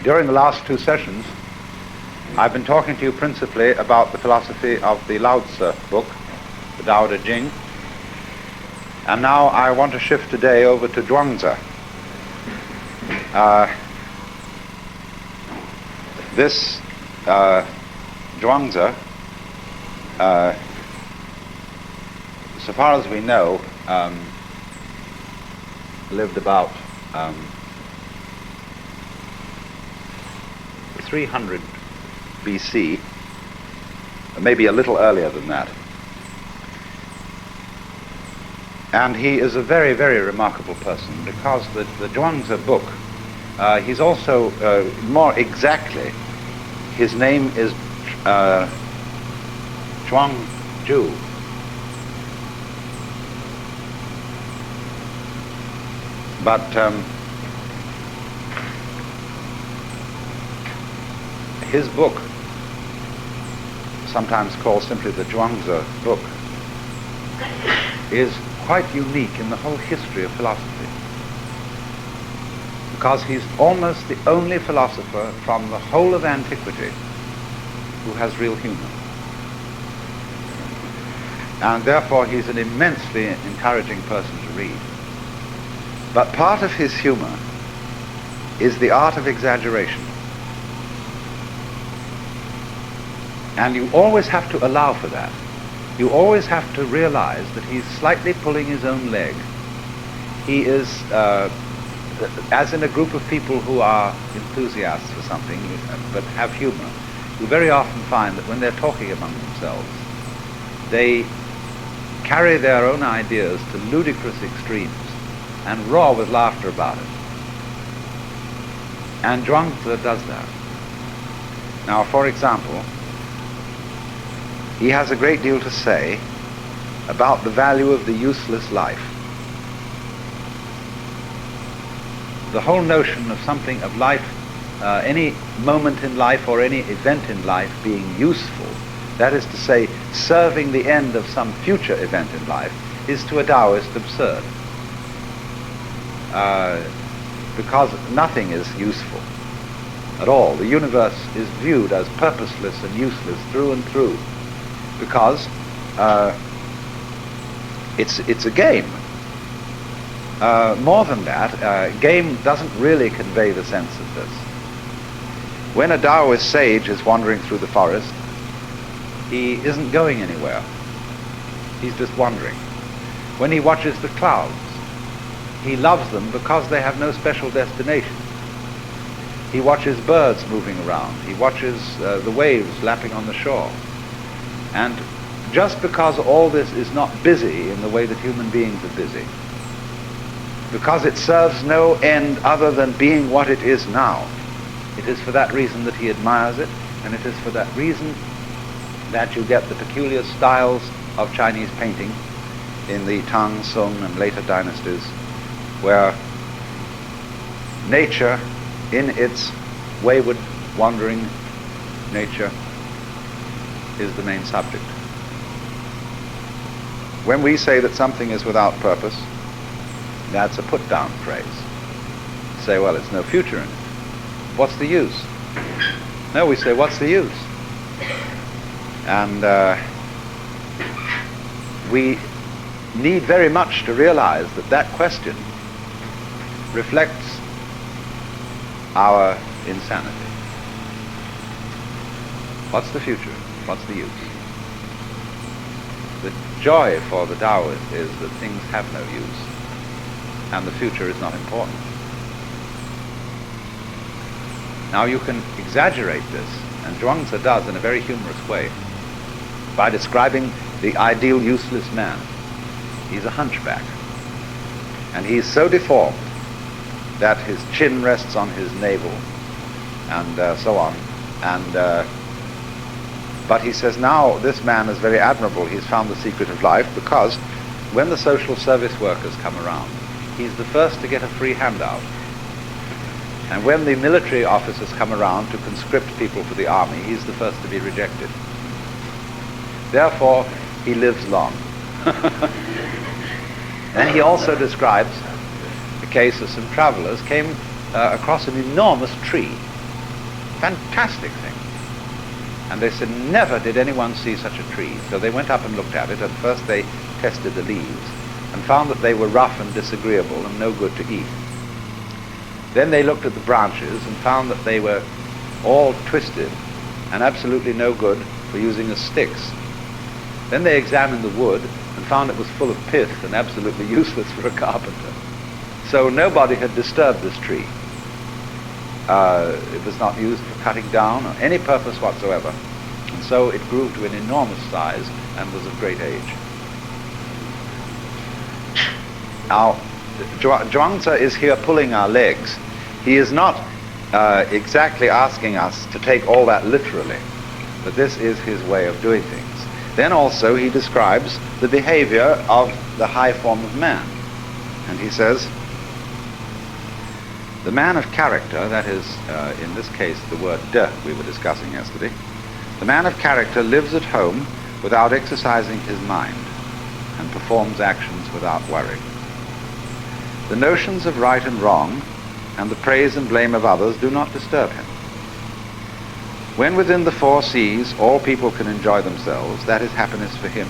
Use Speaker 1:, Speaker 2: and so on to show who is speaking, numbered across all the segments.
Speaker 1: During the last two sessions, I've been talking to you principally about the philosophy of the Lao Tzu book, the Tao Te Ching, and now I want to shift today over to Zhuangzi. This Zhuangzi, so far as we know, lived about 300 BC, maybe a little earlier than that. And he is a very, very remarkable person because the Zhuangzi book, he's also, more exactly, his name is Zhuangzhu. But his book, sometimes called simply the Zhuangzi book, is quite unique in the whole history of philosophy, because he's almost the only philosopher from the whole of antiquity who has real humor. And therefore he's an immensely encouraging person to read. But part of his humor is the art of exaggeration. And you always have to allow for that. You always have to realize that he's slightly pulling his own leg. He is, as in a group of people who are enthusiasts for something but have humor, you very often find that when they're talking among themselves, they carry their own ideas to ludicrous extremes and roar with laughter about it. And Zhuangzi does that. Now, for example, he has a great deal to say about the value of the useless life. The whole notion of something of life, any moment in life or any event in life being useful, that is to say, serving the end of some future event in life, is to a Taoist absurd. Because nothing is useful at all. The universe is viewed as purposeless and useless through and through, because it's a game. More than that, game doesn't really convey the sense of this. When a Taoist sage is wandering through the forest, he isn't going anywhere. He's just wandering. When he watches the clouds, he loves them because they have no special destination. He watches birds moving around. He watches the waves lapping on the shore. And just because all this is not busy in the way that human beings are busy, because it serves no end other than being what it is now, it is for that reason that he admires it, and it is for that reason that you get the peculiar styles of Chinese painting in the Tang, Sung, and later dynasties, where nature, in its wayward, wandering nature, is the main subject. When we say that something is without purpose, that's a put-down phrase. Say, well, it's no future in it. What's the use? No, we say, what's the use? And we need very much to realize that that question reflects our insanity. What's the future? What's the use? The joy for the Taoist is that things have no use, and the future is not important. Now you can exaggerate this, and Zhuangzi does in a very humorous way, by describing the ideal useless man. He's a hunchback, and he's so deformed that his chin rests on his navel, and so on. And but he says, now this man is very admirable. He's found the secret of life, because when the social service workers come around, he's the first to get a free handout. And when the military officers come around to conscript people for the army, he's the first to be rejected. Therefore, he lives long. And he also describes the case of some travelers came across an enormous tree fantastic thing. And they said, never did anyone see such a tree. So they went up and looked at it, and first they tested the leaves and found that they were rough and disagreeable and no good to eat. Then they looked at the branches and found that they were all twisted and absolutely no good for using as sticks. Then they examined the wood and found it was full of pith and absolutely useless for a carpenter. So nobody had disturbed this tree. It was not used for cutting down or any purpose whatsoever. And so it grew to an enormous size and was of great age. Now, Zhuangzi is here pulling our legs. He is not exactly asking us to take all that literally, but this is his way of doing things. Then also he describes the behavior of the high form of man. And he says, the man of character, that is, in this case, the word de we were discussing yesterday, the man of character lives at home without exercising his mind and performs actions without worry. The notions of right and wrong and the praise and blame of others do not disturb him. When within the four seas all people can enjoy themselves, that is happiness for him.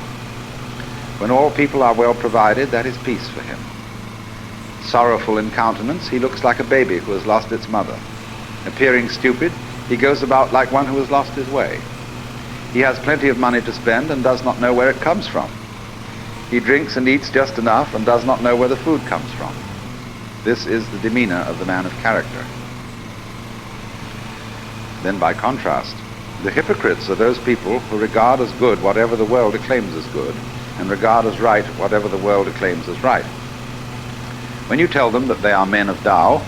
Speaker 1: When all people are well provided, that is peace for him. Sorrowful in countenance, he looks like a baby who has lost its mother. Appearing stupid, he goes about like one who has lost his way. He has plenty of money to spend and does not know where it comes from. He drinks and eats just enough and does not know where the food comes from. This is the demeanor of the man of character. Then by contrast, the hypocrites are those people who regard as good whatever the world acclaims as good, and regard as right whatever the world acclaims as right. When you tell them that they are men of Tao,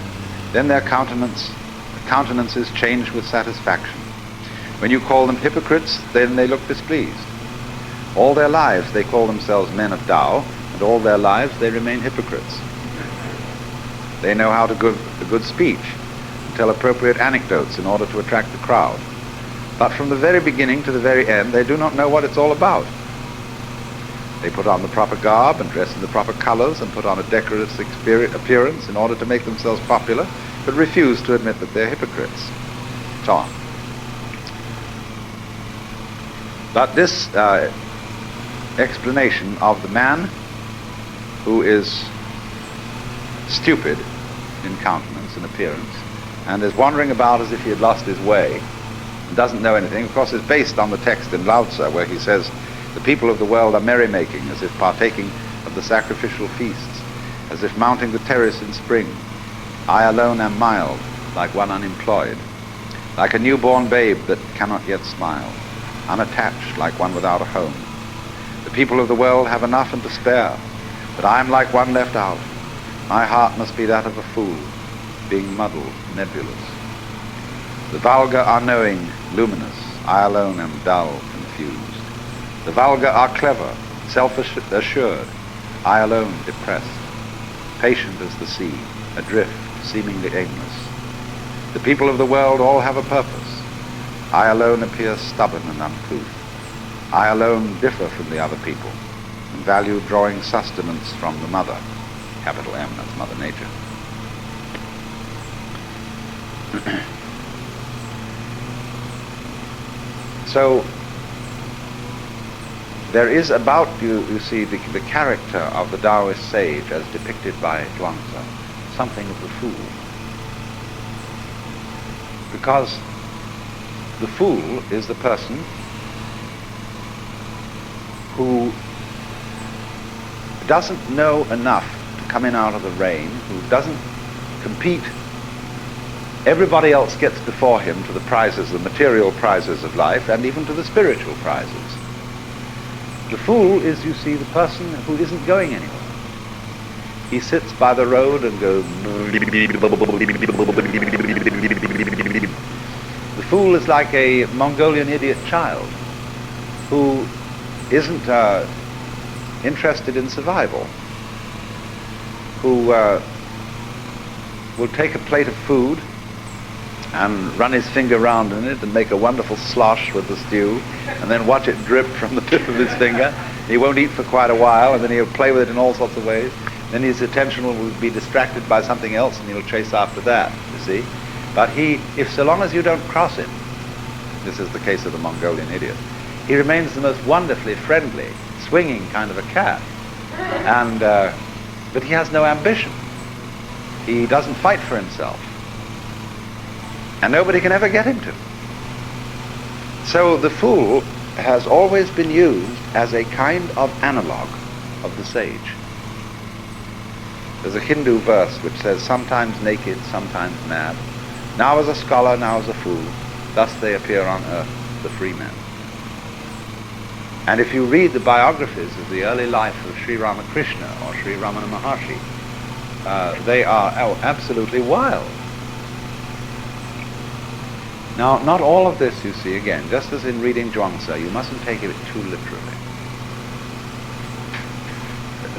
Speaker 1: then their countenances change with satisfaction. When you call them hypocrites, then they look displeased. All their lives they call themselves men of Tao, and all their lives they remain hypocrites. They know how to give a good speech, tell appropriate anecdotes in order to attract the crowd. But from the very beginning to the very end, they do not know what it's all about. They put on the proper garb and dress in the proper colors and put on a decorous appearance in order to make themselves popular, but refuse to admit that they're hypocrites. So on. But this explanation of the man who is stupid in countenance and appearance and is wandering about as if he had lost his way and doesn't know anything, of course, is based on the text in Lao Tzu where he says, the people of the world are merrymaking, as if partaking of the sacrificial feasts, as if mounting the terrace in spring. I alone am mild, like one unemployed, like a newborn babe that cannot yet smile, unattached like one without a home. The people of the world have enough and to spare, but I am like one left out. My heart must be that of a fool, being muddled, nebulous. The vulgar are knowing, luminous. I alone am dull, confused. The vulgar are clever, self-assured. I alone depressed. Patient as the sea, adrift, seemingly aimless. The people of the world all have a purpose. I alone appear stubborn and uncouth. I alone differ from the other people and value drawing sustenance from the mother. Capital M, that's Mother Nature. So there is about you see, the character of the Taoist sage as depicted by Zhuangzi, something of the fool. Because the fool is the person who doesn't know enough to come in out of the rain, who doesn't compete. Everybody else gets before him to the prizes, the material prizes of life, and even to the spiritual prizes. The fool is, you see, the person who isn't going anywhere. He sits by the road and goes... The fool is like a Mongolian idiot child who isn't interested in survival, who will take a plate of food and run his finger round in it and make a wonderful slosh with the stew, and then watch it drip from the tip of his finger. He won't eat for quite a while, and then he'll play with it in all sorts of ways. Then his attention will be distracted by something else, and he'll chase after that, you see. But if so long as you don't cross him, this is the case of the Mongolian idiot, he remains the most wonderfully friendly, swinging kind of a cat. And but he has no ambition. He doesn't fight for himself. And nobody can ever get him to. So the fool has always been used as a kind of analog of the sage. There's a Hindu verse which says, sometimes naked, sometimes mad, now as a scholar, now as a fool, thus they appear on earth, the free men. And if you read the biographies of the early life of Sri Ramakrishna or Sri Ramana Maharshi, they are absolutely wild. Now, not all of this, you see, again, just as in reading Zhuangzi, you mustn't take it too literally.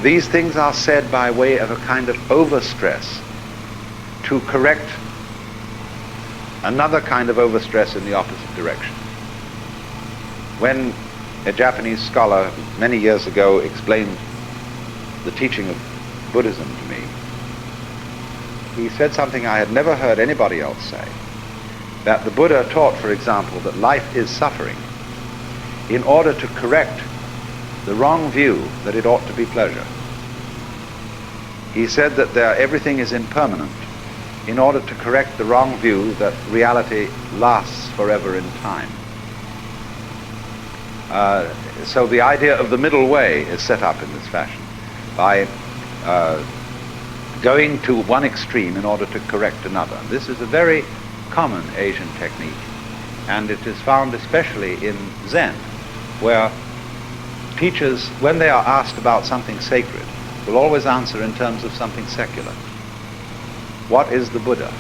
Speaker 1: These things are said by way of a kind of overstress to correct another kind of overstress in the opposite direction. When a Japanese scholar many years ago explained the teaching of Buddhism to me, he said something I had never heard anybody else say, that the Buddha taught, for example, that life is suffering in order to correct the wrong view that it ought to be pleasure. He said that everything is impermanent in order to correct the wrong view that reality lasts forever in time. So the idea of the middle way is set up in this fashion, by going to one extreme in order to correct another. This is a very common Asian technique, and it is found especially in Zen, where teachers, when they are asked about something sacred, will always answer in terms of something secular. What is the Buddha?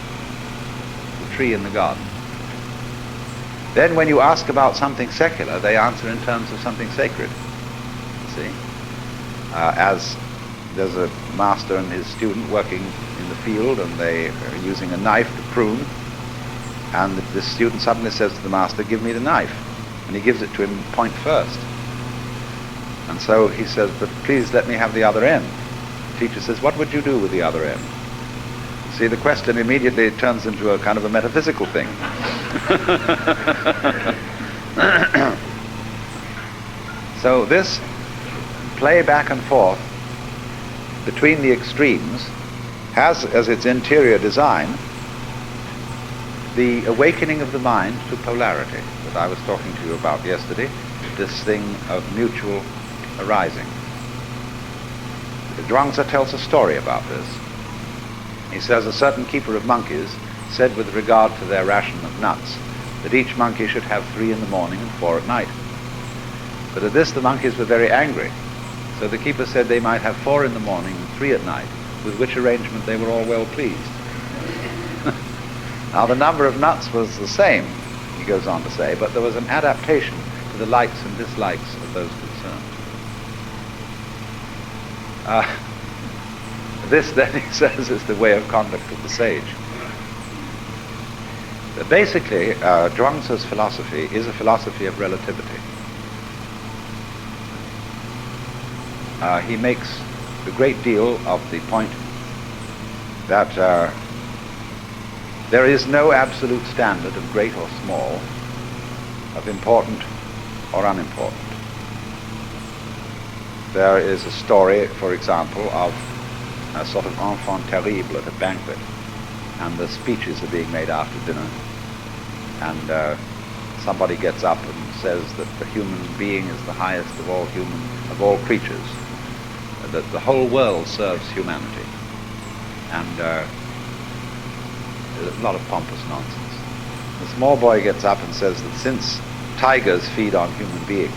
Speaker 1: The tree in the garden. Then when you ask about something secular, they answer in terms of something sacred. You see? As there's a master and his student working in the field, and they are using a knife to prune, and the student suddenly says to the master, "Give me the knife." And he gives it to him point first. And so he says, "But please let me have the other end." The teacher says, "What would you do with the other end?" See, the question immediately turns into a kind of a metaphysical thing. So this play back and forth between the extremes has as its interior design the awakening of the mind to polarity that I was talking to you about yesterday, this thing of mutual arising. Zhuangzi tells a story about this. He says a certain keeper of monkeys said with regard to their ration of nuts that each monkey should have 3 in the morning and 4 at night. But at this the monkeys were very angry, so the keeper said they might have 4 in the morning and 3 at night, with which arrangement they were all well pleased. Now the number of nuts was the same, he goes on to say, but there was an adaptation to the likes and dislikes of those concerned. This then, he says, is the way of conduct of the sage. Basically, Zhuangzi's philosophy is a philosophy of relativity. He makes a great deal of the point that there is no absolute standard of great or small, of important or unimportant. There is a story, for example, of a sort of enfant terrible at a banquet, and the speeches are being made after dinner, and somebody gets up and says that the human being is the highest of all creatures, that the whole world serves humanity, and a lot of pompous nonsense. The small boy gets up and says that since tigers feed on human beings,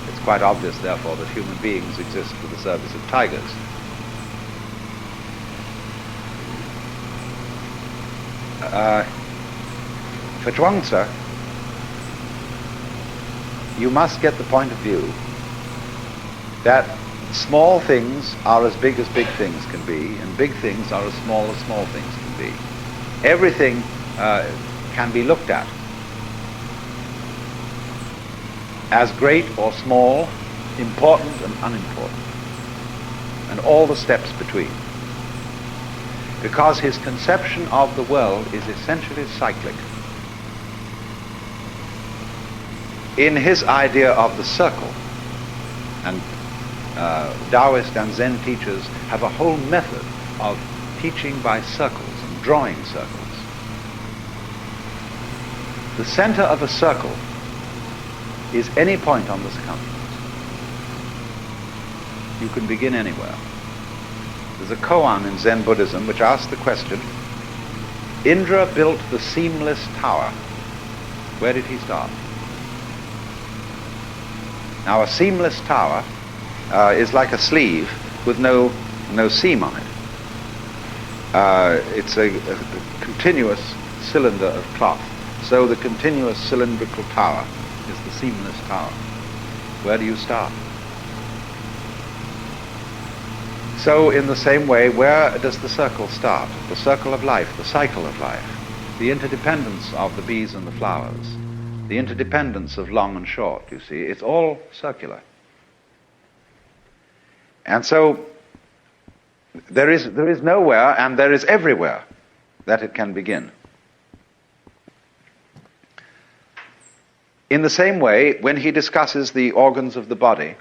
Speaker 1: it's quite obvious, therefore, that human beings exist for the service of tigers. For Zhuangzi, you must get the point of view that small things are as big things can be, and big things are as small things can be. Everything can be looked at as great or small, important and unimportant, and all the steps between. because his conception of the world is essentially cyclic. In his idea of the circle, and Taoist and Zen teachers have a whole method of teaching by circles and drawing circles. The center of a circle is any point on the circumference. You can begin anywhere. There's a koan in Zen Buddhism which asks the question, Indra built the seamless tower. Where did he start? Now a seamless tower is like a sleeve with no seam on it. It's a continuous cylinder of cloth. So the continuous cylindrical tower is the seamless tower. Where do you start? So in the same way, where does the circle start? The circle of life, the cycle of life, the interdependence of the bees and the flowers, the interdependence of long and short, you see, it's all circular. And so there is nowhere and there is everywhere that it can begin. In the same way, when he discusses the organs of the body,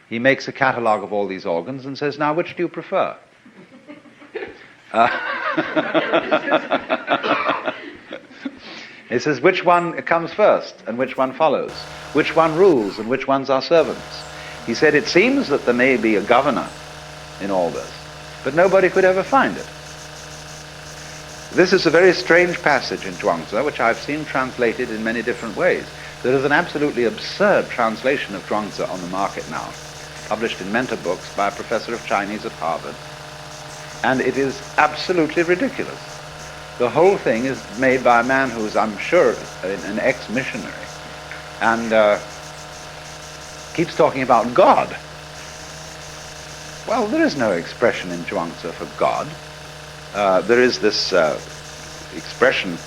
Speaker 1: he makes a catalogue of all these organs and says, now which do you prefer? He says, which one comes first and which one follows? Which one rules and which ones are servants? He said, it seems that there may be a governor in all this, but nobody could ever find it. This is a very strange passage in Zhuangzi, which I've seen translated in many different ways. There is an absolutely absurd translation of Zhuangzi on the market now, published in mentor books by a professor of Chinese at Harvard, and it is absolutely ridiculous. The whole thing is made by a man who is, I'm sure, an ex-missionary, and keeps talking about God. Well, there is no expression in Zhuangzi for God. There is this expression,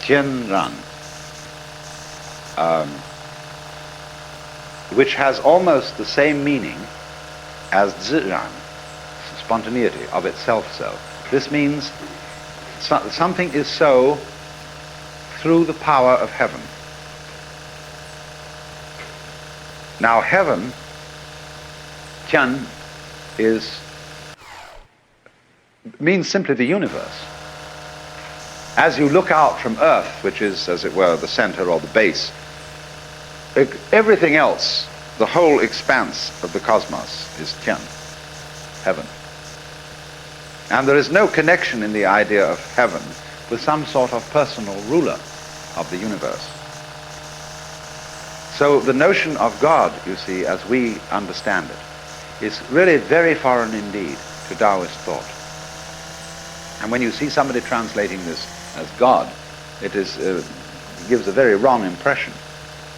Speaker 1: Tianran, which has almost the same meaning as Ziran, spontaneity, of itself so. This means something is so through the power of heaven. Now heaven, Tian, means simply the universe. As you look out from Earth, which is, as it were, the center or the base, everything else, the whole expanse of the cosmos is Tian, heaven. And there is no connection in the idea of heaven with some sort of personal ruler of the universe. So the notion of God, you see, as we understand it, is really very foreign indeed to Taoist thought. And when you see somebody translating this as God, it gives a very wrong impression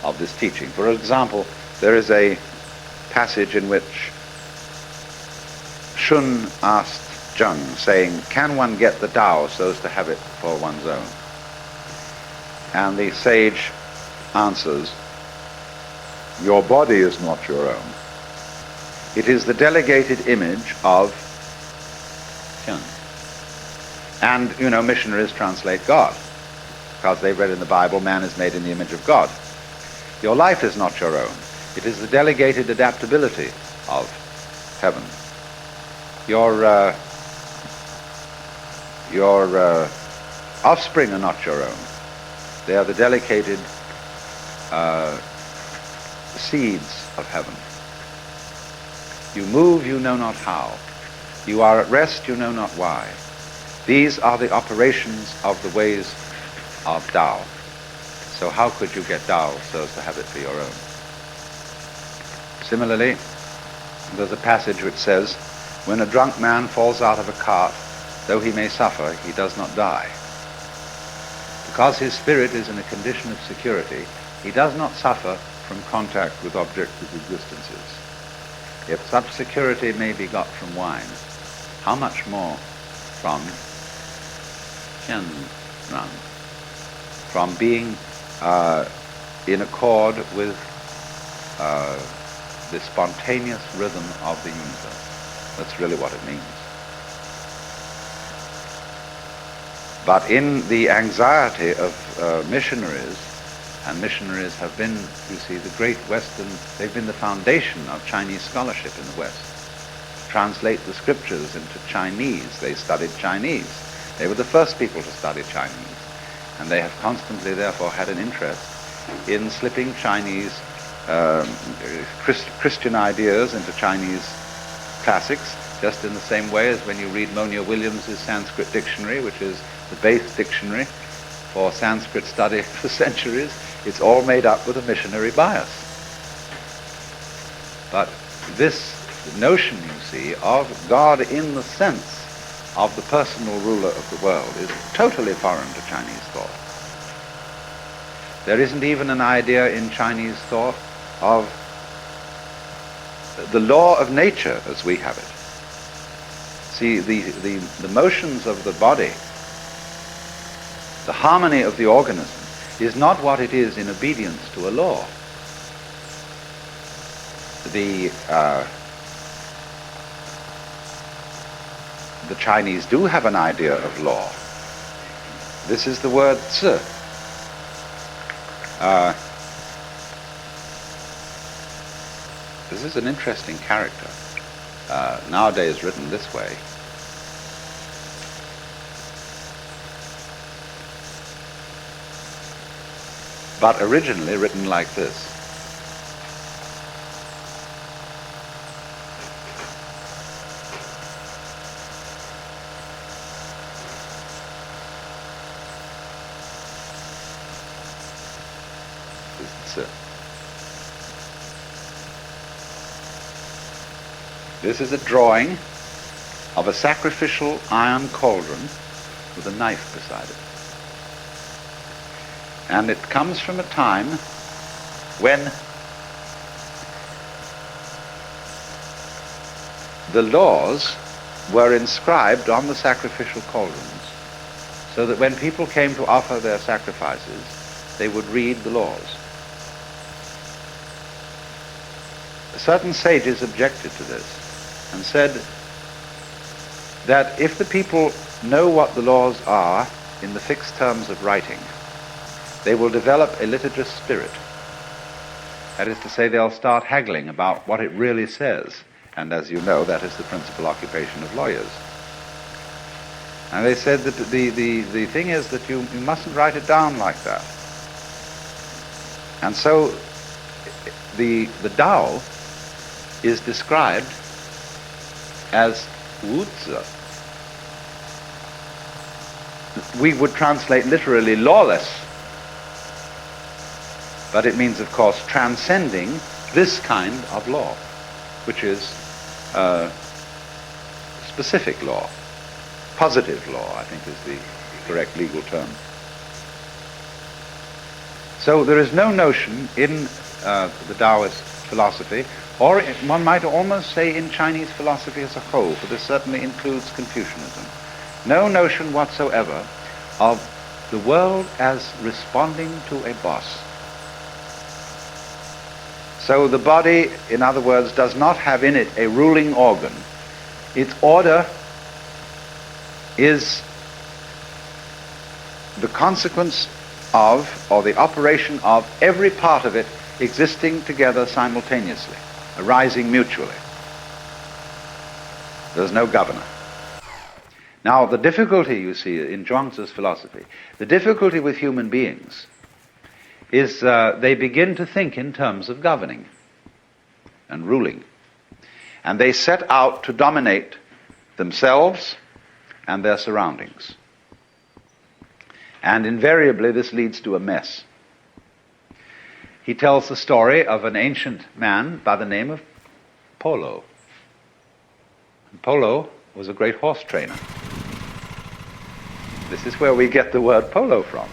Speaker 1: of this teaching. For example, there is a passage in which Shun asked Zheng, saying, can one get the Tao so as to have it for one's own? And the sage answers, your body is not your own. It is the delegated image of Tian. And, you know, missionaries translate God, because they've read in the Bible, man is made in the image of God. Your life is not your own. It is the delegated adaptability of heaven. Your offspring are not your own. They are the delegated seeds of heaven. You move, you know not how. You are at rest, you know not why. These are the operations of the ways of Tao. So how could you get Tao so as to have it for your own? Similarly, there's a passage which says, when a drunk man falls out of a cart, though he may suffer, he does not die. Because his spirit is in a condition of security, he does not suffer from contact with objective existences. If such security may be got from wine, how much more from Tianran, from being in accord with the spontaneous rhythm of the universe. That's really what it means. But in the anxiety of missionaries, and missionaries have been, you see, the great Western, they've been the foundation of Chinese scholarship in the West. Translate the scriptures into Chinese. They studied Chinese. They were the first people to study Chinese. And they have constantly, therefore, had an interest in slipping Chinese Christian ideas into Chinese classics, just in the same way as when you read Monia Williams's Sanskrit dictionary, which is the base dictionary for Sanskrit study for centuries. It's all made up with a missionary bias. But this notion, you see, of God in the sense of the personal ruler of the world is totally foreign to Chinese thought. There isn't even an idea in Chinese thought of the law of nature as we have it. See, the motions of the body, the harmony of the organism, is not what it is in obedience to a law. The Chinese do have an idea of law. This is the word zi. This is an interesting character, nowadays written this way. But originally written like this. This is a drawing of a sacrificial iron cauldron with a knife beside it. And it comes from a time when the laws were inscribed on the sacrificial cauldrons, so that when people came to offer their sacrifices, they would read the laws. Certain sages objected to this and said that if the people know what the laws are in the fixed terms of writing, they will develop a litigious spirit. That is to say, they'll start haggling about what it really says. And as you know, that is the principal occupation of lawyers. And they said that the thing is that you mustn't write it down like that. And so the Tao is described as Wuzi. We would translate literally lawless, but it means, of course, transcending this kind of law, which is specific law. Positive law, I think, is the correct legal term. So there is no notion in the Taoist philosophy, or one might almost say in Chinese philosophy as a whole, for this certainly includes Confucianism, no notion whatsoever of the world as responding to a boss. So the body, in other words, does not have in it a ruling organ. Its order is the consequence of, or the operation of, every part of it existing together simultaneously, arising mutually. There's no governor. Now, the difficulty, you see, in Zhuangzi's philosophy, the difficulty with human beings is they begin to think in terms of governing and ruling. And they set out to dominate themselves and their surroundings. And invariably this leads to a mess. He tells the story of an ancient man by the name of Polo. Polo was a great horse trainer. This is where we get the word polo from.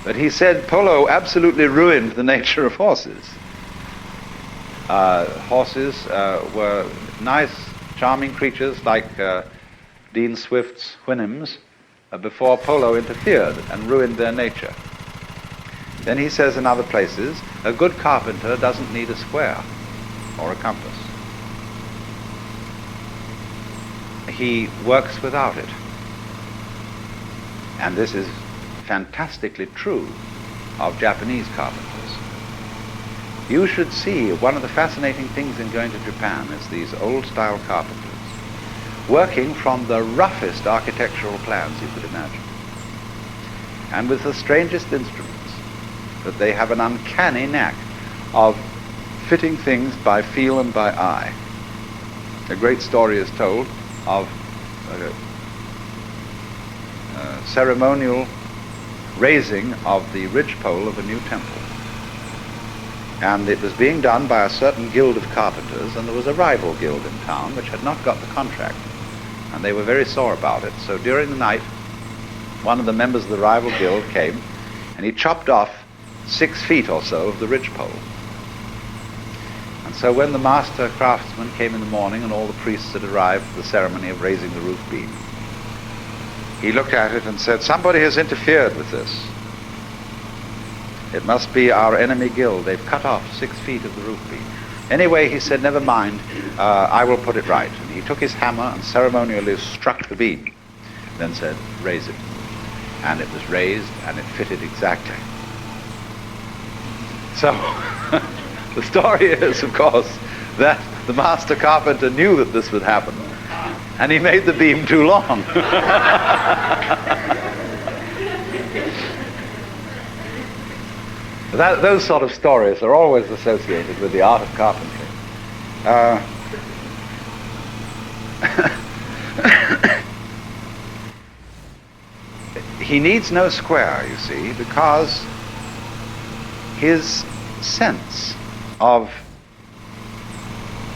Speaker 1: But he said Polo absolutely ruined the nature of horses. Horses were nice, charming creatures like Dean Swift's Houyhnhnms before Polo interfered and ruined their nature. Then he says in other places, a good carpenter doesn't need a square or a compass. He works without it. And this is fantastically true of Japanese carpenters. You should see, one of the fascinating things in going to Japan is these old-style carpenters working from the roughest architectural plans you could imagine, and with the strangest instruments, that they have an uncanny knack of fitting things by feel and by eye. A great story is told of a ceremonial raising of the ridgepole of a new temple. And it was being done by a certain guild of carpenters, and there was a rival guild in town which had not got the contract, and they were very sore about it. So during the night, one of the members of the rival guild came, and he chopped off 6 feet or so of the ridgepole. And so when the master craftsman came in the morning and all the priests had arrived for the ceremony of raising the roof beam, he looked at it and said, "Somebody has interfered with this. It must be our enemy guild. They've cut off 6 feet of the roof beam." Anyway, he said, "Never mind, I will put it right." And he took his hammer and ceremonially struck the beam, then said, "Raise it." And it was raised, and it fitted exactly. So, the story is, of course, that the master carpenter knew that this would happen, and he made the beam too long. Those sort of stories are always associated with the art of carpentry. He needs no square, you see, because his sense of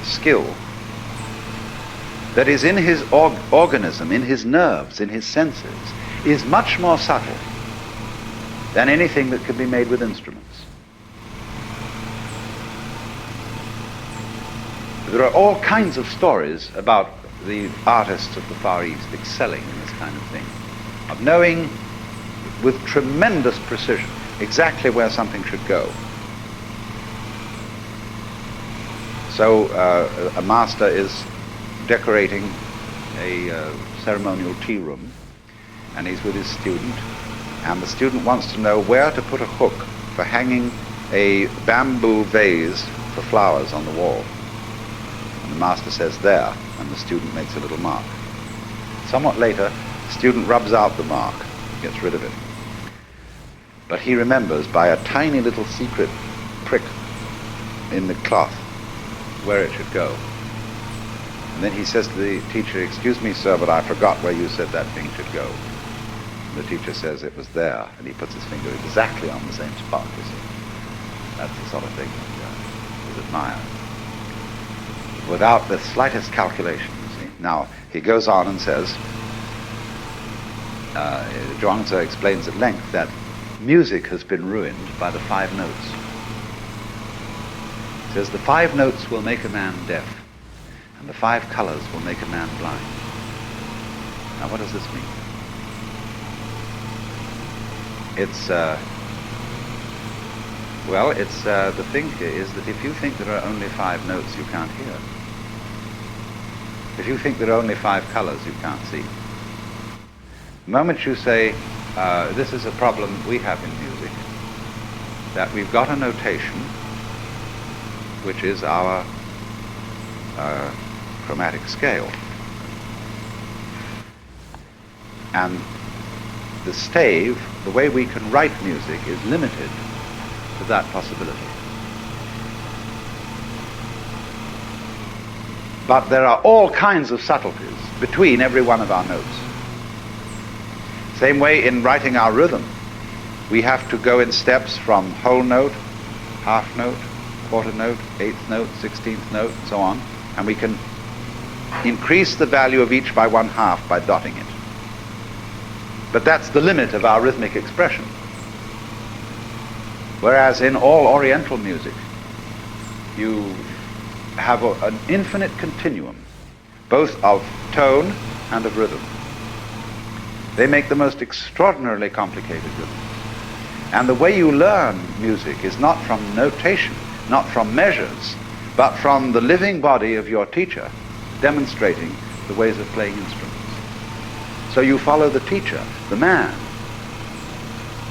Speaker 1: skill that is in his organism, in his nerves, in his senses, is much more subtle than anything that can be made with instruments. There are all kinds of stories about the artists of the Far East excelling in this kind of thing, of knowing with tremendous precision exactly where something should go. So a master is decorating a ceremonial tea room, and he's with his student, and the student wants to know where to put a hook for hanging a bamboo vase for flowers on the wall. And the master says, "There," and the student makes a little mark. Somewhat later, the student rubs out the mark, gets rid of it. But he remembers by a tiny little secret prick in the cloth where it should go. And then he says to the teacher, "Excuse me, sir, but I forgot where you said that thing should go." And the teacher says, "It was there," and he puts his finger exactly on the same spot, you see. That's the sort of thing that is admired, without the slightest calculation, you see. Now, he goes on and says, Zhuangzi explains at length that music has been ruined by the 5 notes. He says the 5 notes will make a man deaf, and the 5 colors will make a man blind. Now, what does this mean? It's, the thing is that if you think there are only 5 notes, you can't hear. If you think there are only 5 colors, you can't see. The moment you say, this is a problem we have in music, that we've got a notation, which is our chromatic scale. And the stave, the way we can write music, is limited to that possibility. But there are all kinds of subtleties between every one of our notes. Same way in writing our rhythm, we have to go in steps from whole note, half note, quarter note, 8th note, 16th note, and so on, and we can increase the value of each by 1/2 by dotting it. But that's the limit of our rhythmic expression. Whereas in all Oriental music, you have an infinite continuum, both of tone and of rhythm. They make the most extraordinarily complicated rhythms. And the way you learn music is not from notation, not from measures, but from the living body of your teacher demonstrating the ways of playing instruments. So you follow the teacher, the man,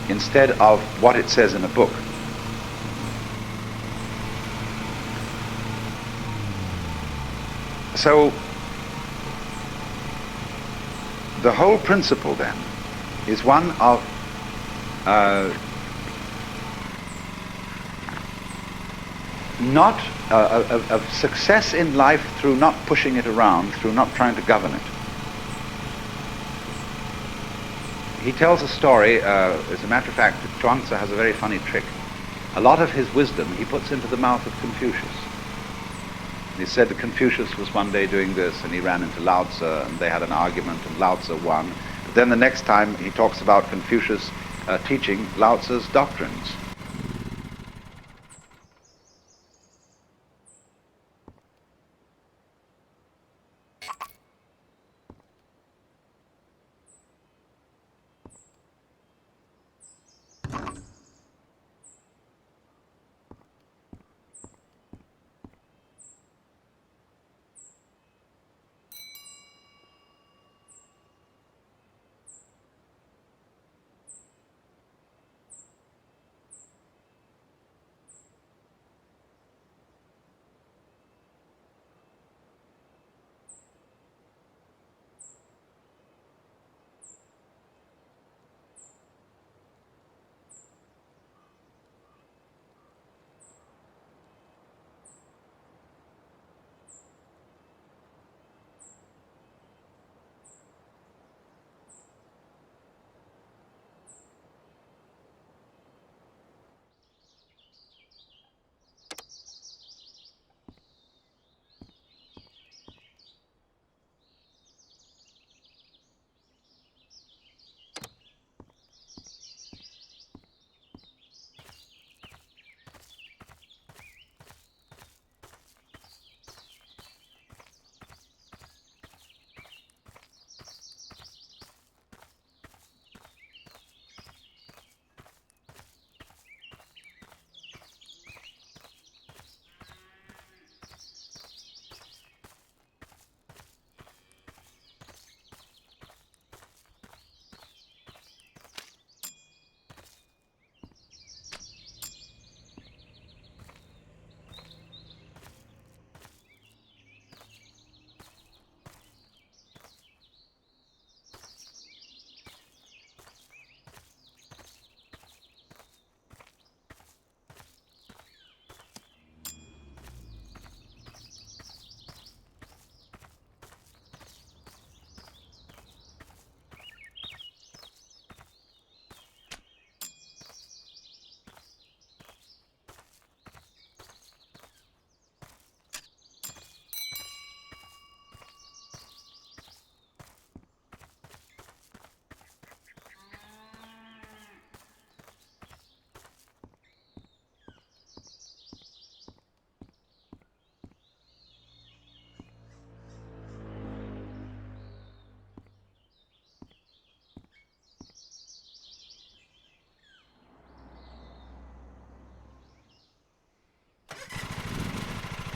Speaker 1: instead of what it says in a book. So the whole principle then is one of of success in life through not pushing it around, through not trying to govern it. He tells a story, as a matter of fact, Chuang-Tzu has a very funny trick. A lot of his wisdom he puts into the mouth of Confucius. He said that Confucius was one day doing this, and he ran into Lao Tzu, and they had an argument, and Lao Tzu won. But then the next time he talks about Confucius teaching Lao Tzu's doctrines.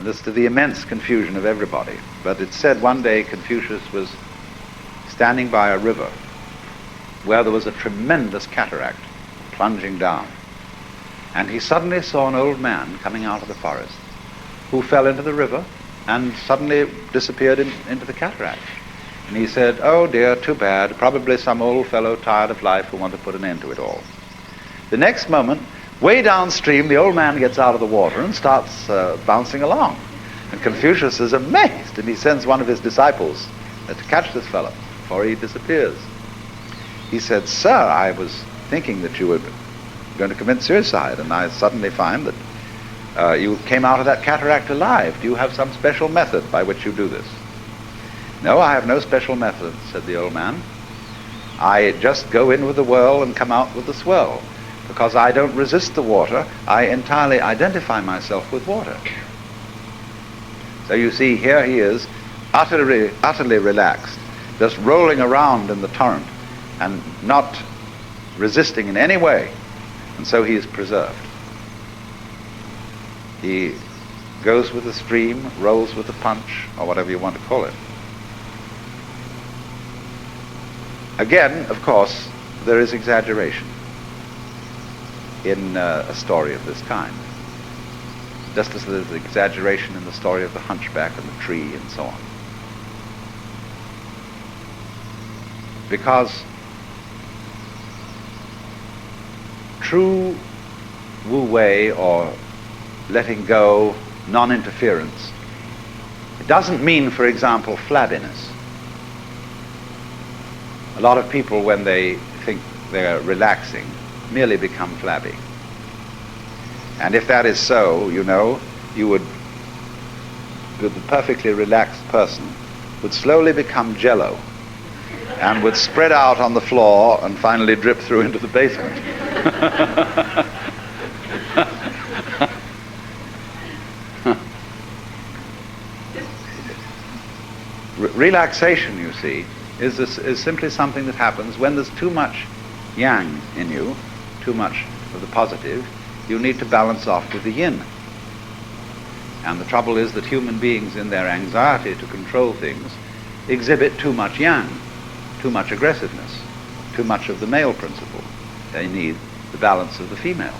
Speaker 1: And this to the immense confusion of everybody. But it's said one day Confucius was standing by a river where there was a tremendous cataract plunging down. And he suddenly saw an old man coming out of the forest who fell into the river and suddenly disappeared into the cataract. And he said, "Oh dear, too bad, probably some old fellow tired of life who want to put an end to it all." The next moment, way downstream, the old man gets out of the water and starts bouncing along. And Confucius is amazed, and he sends one of his disciples to catch this fellow before he disappears. He said, "Sir, I was thinking that you were going to commit suicide, and I suddenly find that you came out of that cataract alive. Do you have some special method by which you do this?" "No, I have no special method," said the old man. "I just go in with the whirl and come out with the swirl. Because I don't resist the water, I entirely identify myself with water." So you see, here he is, utterly relaxed, just rolling around in the torrent and not resisting in any way. And so he is preserved. He goes with the stream, rolls with the punch, or whatever you want to call it. Again, of course, there is exaggeration in a story of this kind. Just as there's exaggeration in the story of the hunchback and the tree and so on. Because true Wu Wei, or letting go, non-interference, it doesn't mean, for example, flabbiness. A lot of people, when they think they're relaxing, merely become flabby. And if that is so, you know, the perfectly relaxed person would slowly become jello and would spread out on the floor and finally drip through into the basement. Relaxation, you see, is simply something that happens when there's too much yang in you, too much of the positive. You need to balance off with the yin. And the trouble is that human beings, in their anxiety to control things, exhibit too much yang, too much aggressiveness, too much of the male principle. They need the balance of the female.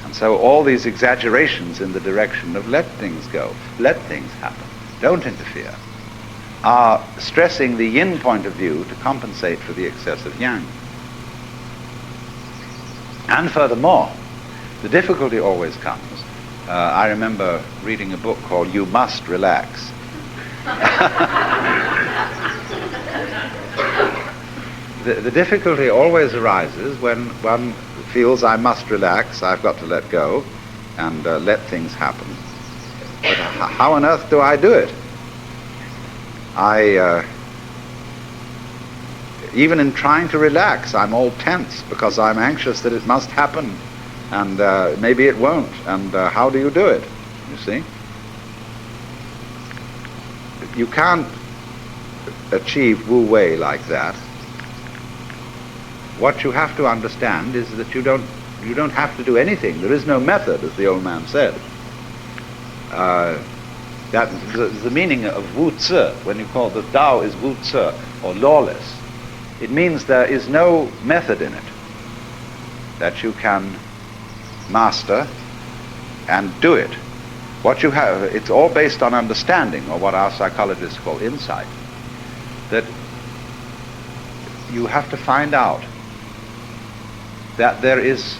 Speaker 1: And so all these exaggerations in the direction of let things go, let things happen, don't interfere, are stressing the yin point of view to compensate for the excess of yang. And furthermore, the difficulty always comes. I remember reading a book called You Must Relax. The difficulty always arises when one feels I must relax, I've got to let go and let things happen. But how on earth do I do it? Even in trying to relax, I'm all tense because I'm anxious that it must happen, and maybe it won't, and how do you do it, you see? You can't achieve Wu Wei like that. What you have to understand is that you don't have to do anything. There is no method, as the old man said. That is the meaning of Wu Zi, when you call the Tao is Wu Zi, or lawless. It means there is no method in it that you can master and do it. What you have, it's all based on understanding, or what our psychologists call insight. That you have to find out that there is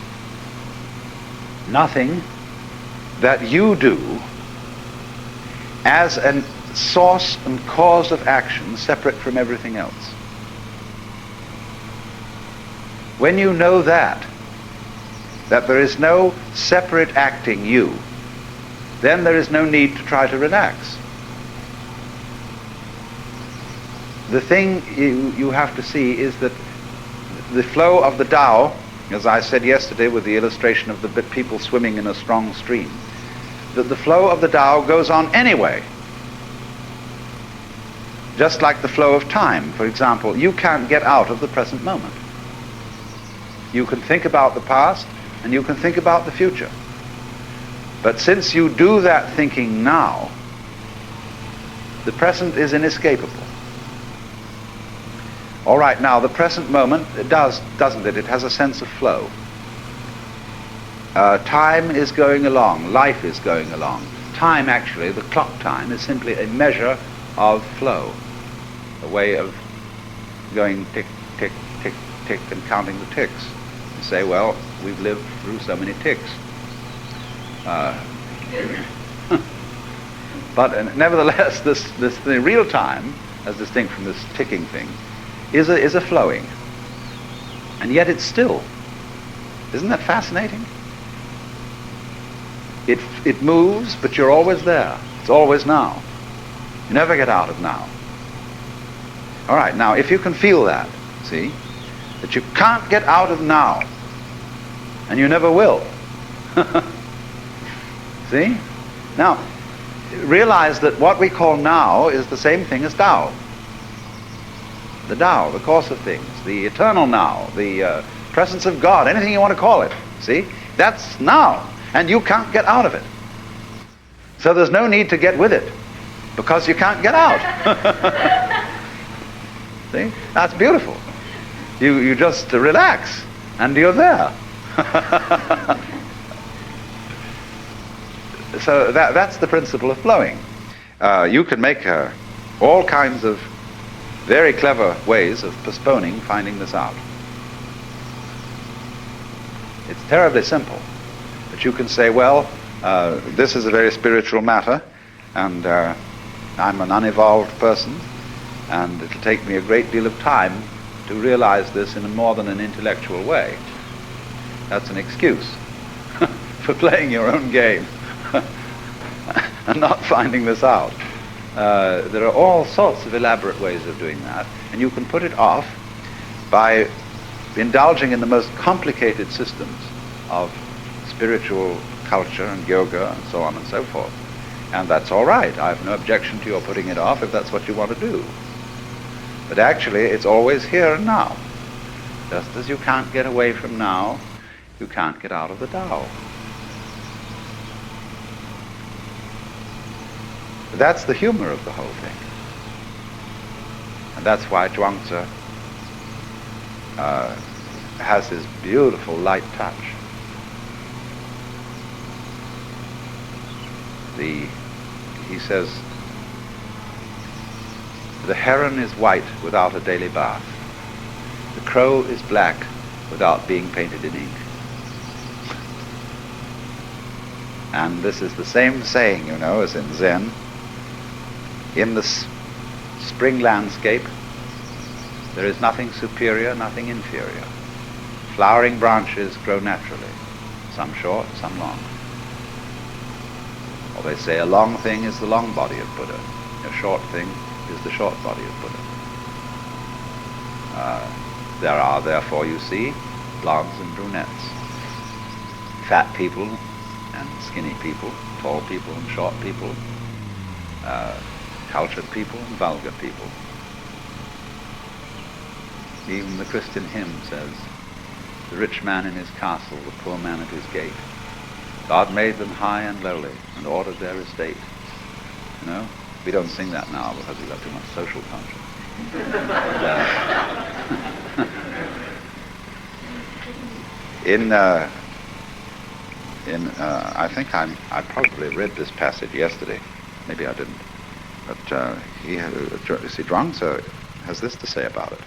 Speaker 1: nothing that you do as a source and cause of action separate from everything else. When you know that there is no separate acting you, then there is no need to try to relax. The thing you have to see is that the flow of the Tao, as I said yesterday with the illustration of the people swimming in a strong stream, that the flow of the Tao goes on anyway. Just like the flow of time, for example, you can't get out of the present moment. You can think about the past and you can think about the future. But since you do that thinking now, the present is inescapable. All right, now the present moment, it does, doesn't it? It has a sense of flow. Time is going along, life is going along. Time, actually, the clock time, is simply a measure of flow, a way of going tick, tick, tick, tick, and counting the ticks. You say, well, we've lived through so many ticks. But nevertheless, this the real time, as distinct from this ticking thing, is a flowing. And yet it's still. Isn't that fascinating? It moves, but you're always there. It's always now. You never get out of now. All right, now if you can feel that, see, that you can't get out of now, and you never will. See? Now, realize that what we call now is the same thing as Tao. The Tao, the course of things, the eternal now, the presence of God, anything you want to call it. See? That's now, and you can't get out of it. So there's no need to get with it, because you can't get out. See? That's beautiful. You just relax, and you're there. So that's the principle of flowing. You can make all kinds of very clever ways of postponing finding this out. It's terribly simple. But you can say, well, this is a very spiritual matter, and I'm an unevolved person, and it'll take me a great deal of time to realize this in more than an intellectual way. That's an excuse for playing your own game and not finding this out. There are all sorts of elaborate ways of doing that, and you can put it off by indulging in the most complicated systems of spiritual culture and yoga and so on and so forth. And that's all right. I have no objection to your putting it off if that's what you want to do. But actually, it's always here and now. Just as you can't get away from now, you can't get out of the Tao. That's the humor of the whole thing. And that's why Zhuangzi has his beautiful light touch. He says, the heron is white without a daily bath. The crow is black without being painted in ink. And this is the same saying, you know, as in Zen. In the spring landscape, there is nothing superior, nothing inferior. Flowering branches grow naturally, some short, some long. Or they say a long thing is the long body of Buddha, a short thing is the short body of Buddha. There are, therefore, you see, blondes and brunettes, fat people and skinny people, tall people and short people, cultured people and vulgar people. Even the Christian hymn says, the rich man in his castle, the poor man at his gate. God made them high and lowly and ordered their estate. You know, we don't sing that now because we've got too much social conscience. I think I probably read this passage yesterday. Maybe I didn't. But Zhuangzi has this to say about it.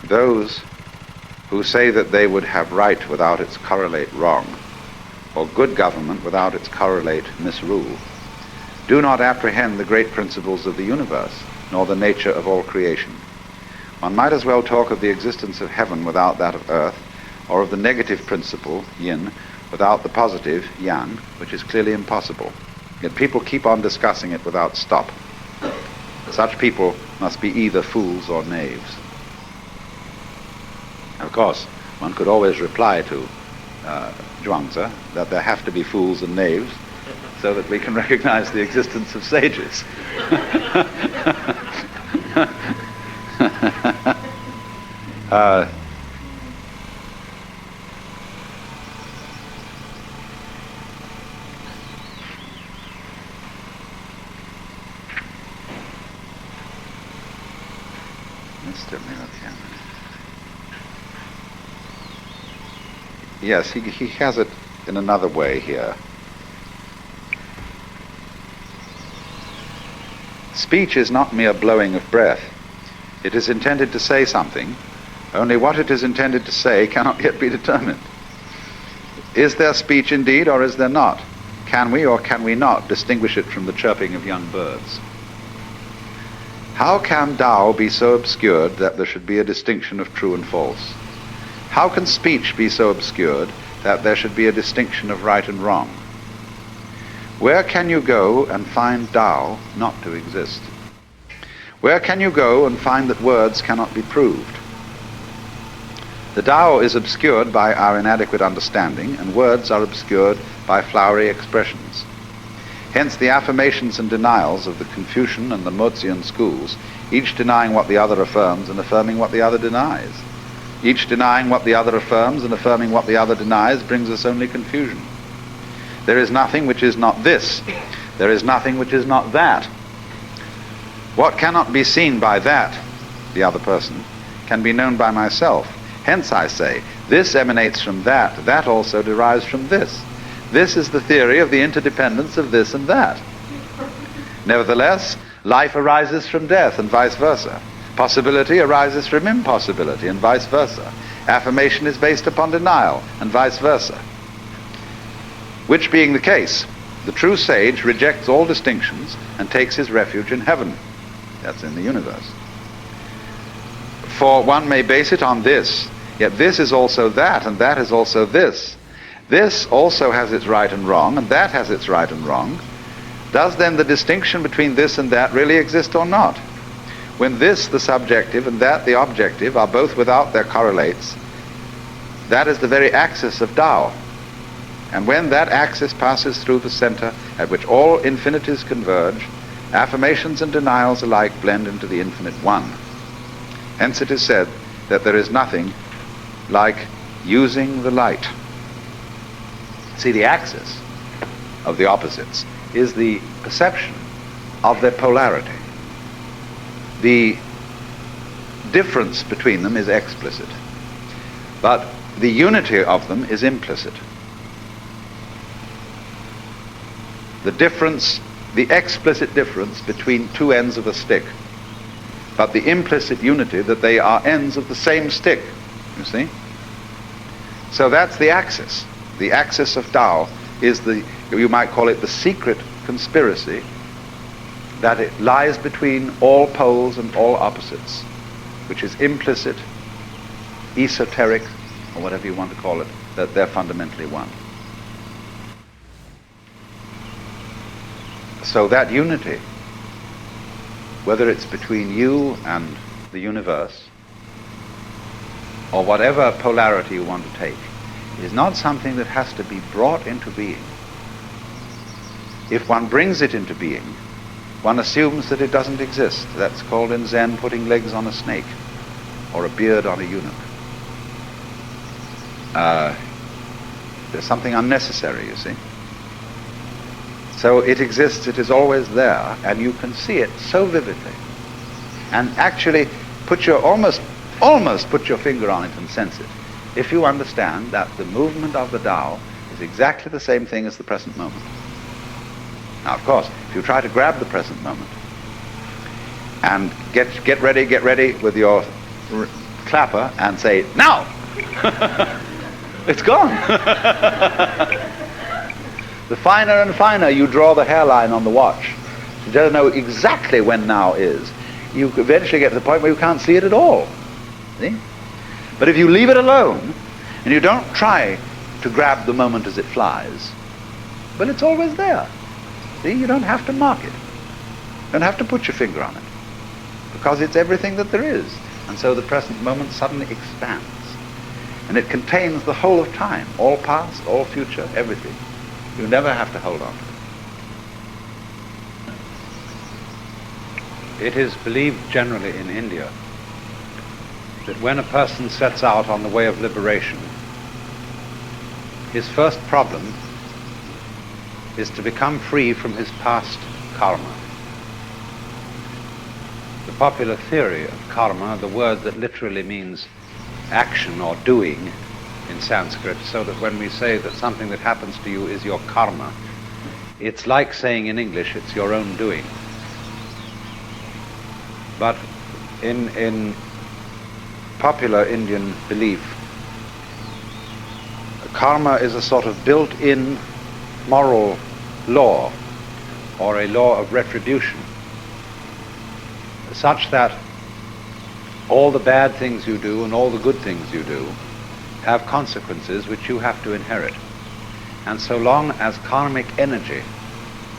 Speaker 1: Those who say that they would have right without its correlate wrong, or good government without its correlate misrule, do not apprehend the great principles of the universe, nor the nature of all creation. One might as well talk of the existence of heaven without that of earth, or of the negative principle, yin, without the positive, yang, which is clearly impossible. Yet people keep on discussing it without stop. Such people must be either fools or knaves. Of course, one could always reply to Zhuangzi that there have to be fools and knaves so that we can recognize the existence of sages. Mr. Millikan. Yes, he has it in another way here. Speech is not mere blowing of breath. It is intended to say something, only what it is intended to say cannot yet be determined. Is there speech indeed, or is there not? Can we or can we not distinguish it from the chirping of young birds? How can Tao be so obscured that there should be a distinction of true and false? How can speech be so obscured that there should be a distinction of right and wrong? Where can you go and find Tao not to exist? Where can you go and find that words cannot be proved? The Tao is obscured by our inadequate understanding, and words are obscured by flowery expressions. Hence the affirmations and denials of the Confucian and the Mozian schools, each denying what the other affirms and affirming what the other denies. Each denying what the other affirms and affirming what the other denies brings us only confusion. There is nothing which is not this. There is nothing which is not that. What cannot be seen by that, the other person, can be known by myself. Hence I say, this emanates from that, that also derives from this. This is the theory of the interdependence of this and that. Nevertheless, life arises from death and vice versa. Possibility arises from impossibility and vice versa. Affirmation is based upon denial and vice versa. Which being the case, the true sage rejects all distinctions and takes his refuge in heaven. That's in the universe. For one may base it on this, yet this is also that, and that is also this. This also has its right and wrong, and that has its right and wrong. Does then the distinction between this and that really exist or not? When this, the subjective, and that, the objective, are both without their correlates, that is the very axis of Tao. And when that axis passes through the center at which all infinities converge, affirmations and denials alike blend into the infinite one. Hence it is said that there is nothing like using the light. See, the axis of the opposites is the perception of their polarity. The difference between them is explicit, but the unity of them is implicit. The difference, the explicit difference between two ends of a stick, but the implicit unity that they are ends of the same stick, you see? So that's the axis. The axis of Tao is the, you might call it the secret conspiracy, that it lies between all poles and all opposites, which is implicit, esoteric, or whatever you want to call it, that they're fundamentally one. So that unity, whether it's between you and the universe, or whatever polarity you want to take, is not something that has to be brought into being. If one brings it into being, one assumes that it doesn't exist. That's called in Zen putting legs on a snake, or a beard on a eunuch. There's something unnecessary, you see. So it exists, it is always there, and you can see it so vividly. And actually almost put your finger on it and sense it, if you understand that the movement of the Tao is exactly the same thing as the present moment. Now, of course, if you try to grab the present moment and get ready with your clapper and say, now! It's gone. The finer and finer you draw the hairline on the watch, you don't know exactly when now is, you eventually get to the point where you can't see it at all. See? But if you leave it alone, and you don't try to grab the moment as it flies, well, it's always there. See, you don't have to mark it. You don't have to put your finger on it, because it's everything that there is. And so the present moment suddenly expands. And it contains the whole of time, all past, all future, everything. You never have to hold on to it. It is believed generally in India that when a person sets out on the way of liberation, his first problem is to become free from his past karma. The popular theory of karma, the word that literally means action or doing in Sanskrit, so that when we say that something that happens to you is your karma, it's like saying in English, it's your own doing. But in popular Indian belief, karma is a sort of built-in moral law, or a law of retribution, such that all the bad things you do and all the good things you do have consequences which you have to inherit. And so long as karmic energy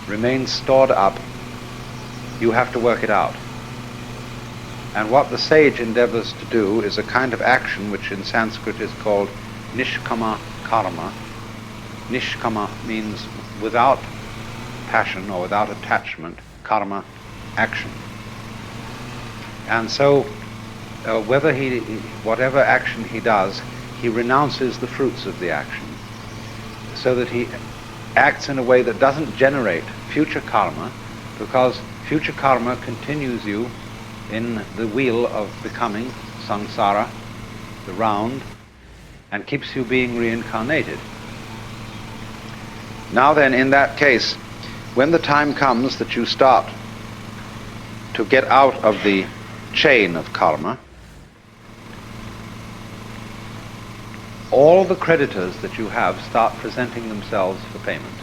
Speaker 1: remains stored up, you have to work it out. And what the sage endeavors to do is a kind of action which in Sanskrit is called nishkama karma. Nishkama means without passion or without attachment, karma, action. And so whatever action he does, he renounces the fruits of the action, so that he acts in a way that doesn't generate future karma, because future karma continues you in the wheel of becoming, samsara, the round, and keeps you being reincarnated. Now then, in that case, when the time comes that you start to get out of the chain of karma, all the creditors that you have start presenting themselves for payment.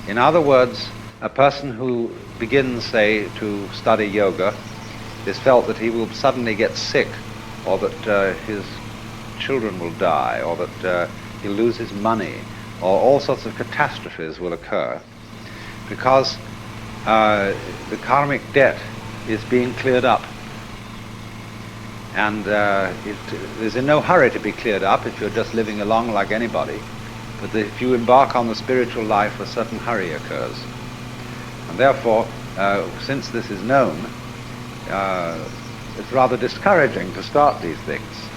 Speaker 1: In other words, a person who begins, say, to study yoga is felt that he will suddenly get sick, or that his children will die, or that he'll lose his money, or all sorts of catastrophes will occur, because the karmic debt is being cleared up. And it is in no hurry to be cleared up if you're just living along like anybody. But if you embark on the spiritual life, a certain hurry occurs. And therefore, since this is known, it's rather discouraging to start these things.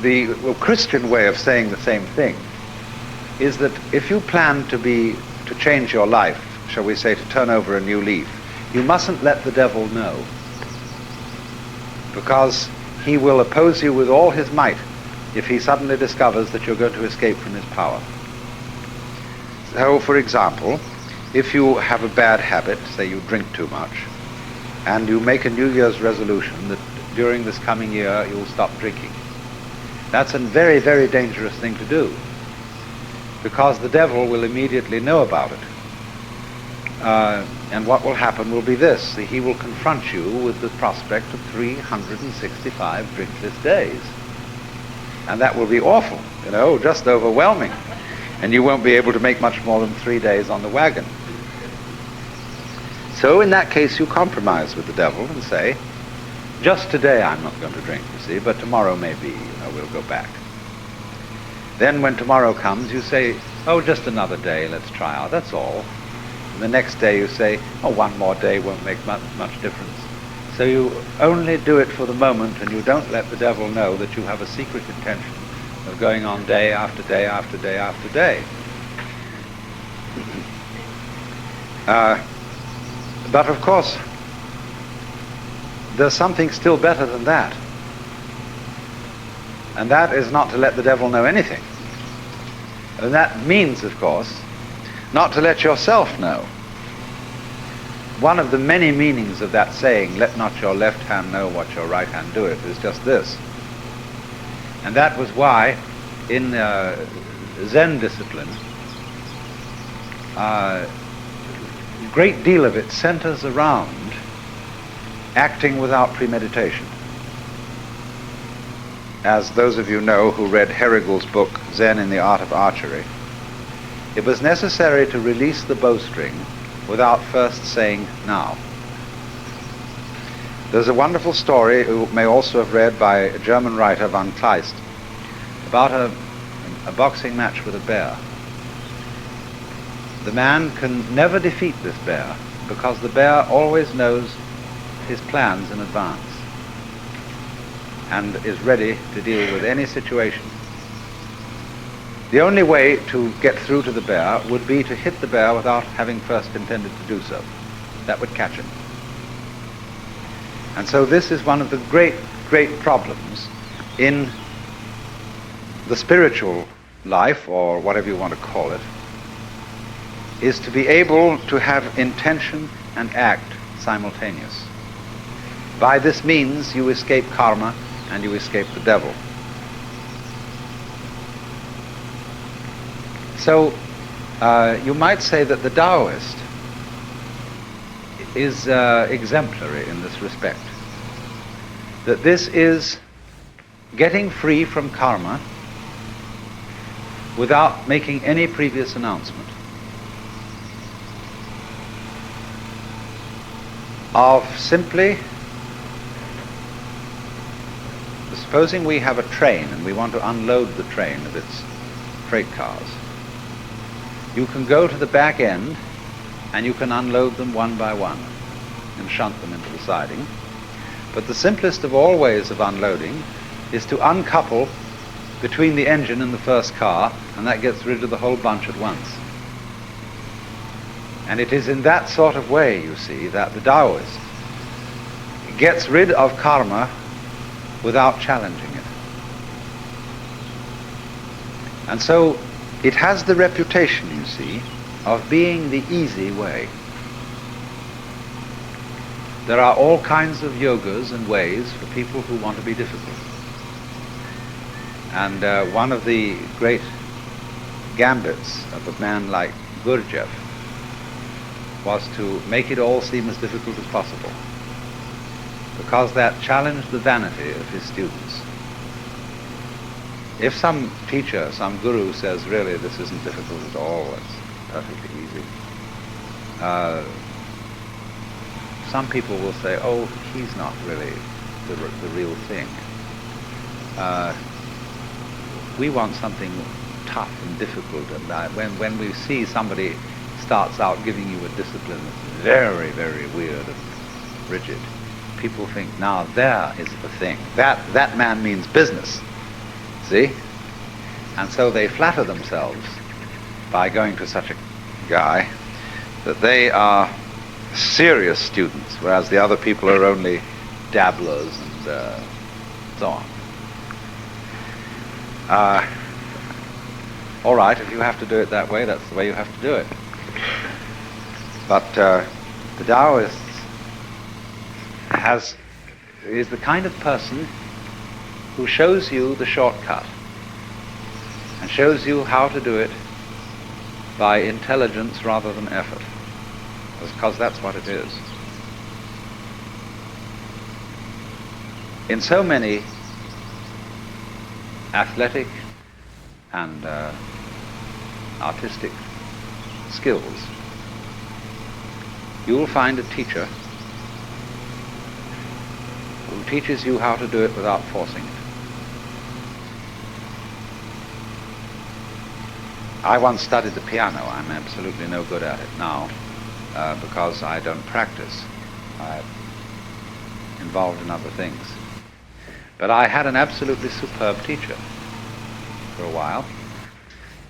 Speaker 1: The Christian way of saying the same thing is that if you plan to change your life, shall we say, to turn over a new leaf, you mustn't let the devil know, because he will oppose you with all his might if he suddenly discovers that you're going to escape from his power. So, for example, if you have a bad habit, say you drink too much, and you make a New Year's resolution that during this coming year you'll stop drinking, that's a very, very dangerous thing to do, because the devil will immediately know about it. And what will happen will be this: he will confront you with the prospect of 365 drinkless days. And that will be awful, just overwhelming. And you won't be able to make much more than 3 days on the wagon. So in that case, you compromise with the devil and say, just today I'm not going to drink, you see, but tomorrow maybe, we'll go back. Then when tomorrow comes, you say, oh, just another day, let's try out, that's all. And the next day you say, oh, one more day won't make much difference. So you only do it for the moment, and you don't let the devil know that you have a secret intention of going on day after day after day after day. But of course, there's something still better than that. And that is not to let the devil know anything. And that means, of course, not to let yourself know. One of the many meanings of that saying, let not your left hand know what your right hand doeth, is just this. And that was why in Zen discipline, a great deal of it centers around acting without premeditation. As those of you know who read Herrigel's book, Zen in the Art of Archery, it was necessary to release the bowstring without first saying, now. There's a wonderful story you may also have read by a German writer, von Kleist, about a boxing match with a bear. The man can never defeat this bear because the bear always knows his plans in advance and is ready to deal with any situation. The only way to get through to the bear would be to hit the bear without having first intended to do so. That would catch him. And so this is one of the great, great problems in the spiritual life, or whatever you want to call it, is to be able to have intention and act simultaneous. By this means you escape karma and you escape the devil. So you might say that the Taoist is exemplary in this respect. that this is getting free from karma without making any previous announcement of simply, supposing we have a train and we want to unload the train of its freight cars. You can go to the back end and you can unload them one by one and shunt them into the siding. But the simplest of all ways of unloading is to uncouple between the engine and the first car, and that gets rid of the whole bunch at once. And it is in that sort of way, you see, that the Taoist gets rid of karma without challenging it. And so it has the reputation, you see, of being the easy way. There are all kinds of yogas and ways for people who want to be difficult. And one of the great gambits of a man like Gurdjieff was to make it all seem as difficult as possible, because that challenged the vanity of his students. If some teacher, some guru says, really, this isn't difficult at all, it's perfectly easy, some people will say, oh, he's not really the real thing. We want something tough and difficult, and when we see somebody starts out giving you a discipline that's very, very weird and rigid, people think, now there is the thing. That man means business. See? And so they flatter themselves by going to such a guy that they are serious students, whereas the other people are only dabblers and so on. All right, if you have to do it that way, that's the way you have to do it. But the Taoist is the kind of person who shows you the shortcut and shows you how to do it by intelligence rather than effort, because that's what it is. In so many athletic and artistic skills, you will find a teacher who teaches you how to do it without forcing it. I once studied the piano. I'm absolutely no good at it now because I don't practice. I'm involved in other things. But I had an absolutely superb teacher for a while.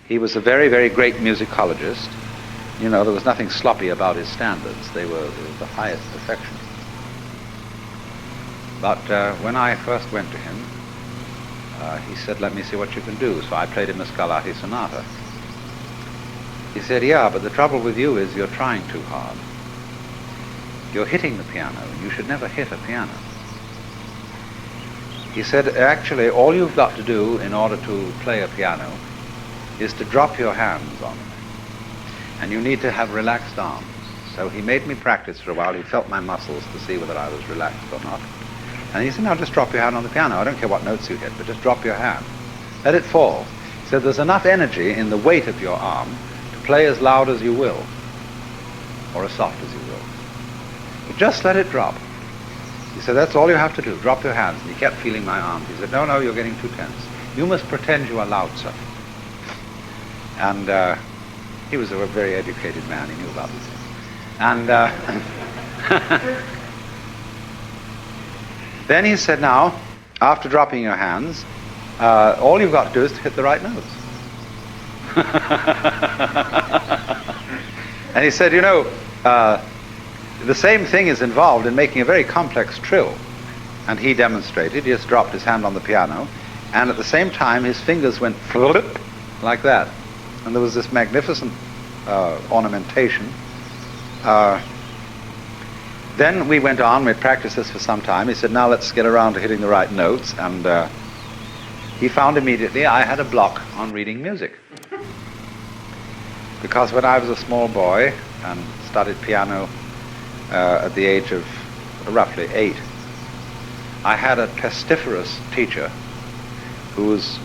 Speaker 1: He was a very, very great musicologist. You know, there was nothing sloppy about his standards. They were the highest perfection. But when I first went to him, he said, let me see what you can do. So I played him a Scarlatti Sonata. He said, yeah, but the trouble with you is you're trying too hard. You're hitting the piano, and you should never hit a piano. He said, actually, all you've got to do in order to play a piano is to drop your hands on it. And you need to have relaxed arms. So he made me practice for a while. He felt my muscles to see whether I was relaxed or not. And he said, now just drop your hand on the piano. I don't care what notes you hit, but just drop your hand. Let it fall. He said, there's enough energy in the weight of your arm to play as loud as you will, or as soft as you will. But just let it drop. He said, that's all you have to do. Drop your hands. And he kept feeling my arms. He said, no, you're getting too tense. You must pretend you are loud, sir. And he was a very educated man. He knew about these things. And then he said, now, after dropping your hands, all you've got to do is to hit the right notes. And he said, you know, the same thing is involved in making a very complex trill. And he demonstrated. He just dropped his hand on the piano, and at the same time his fingers went flip like that. And there was this magnificent ornamentation. Then we went on, we practiced this for some time. He said, now let's get around to hitting the right notes. And he found immediately I had a block on reading music. Because when I was a small boy and studied piano at the age of roughly 8, I had a pestiferous teacher who was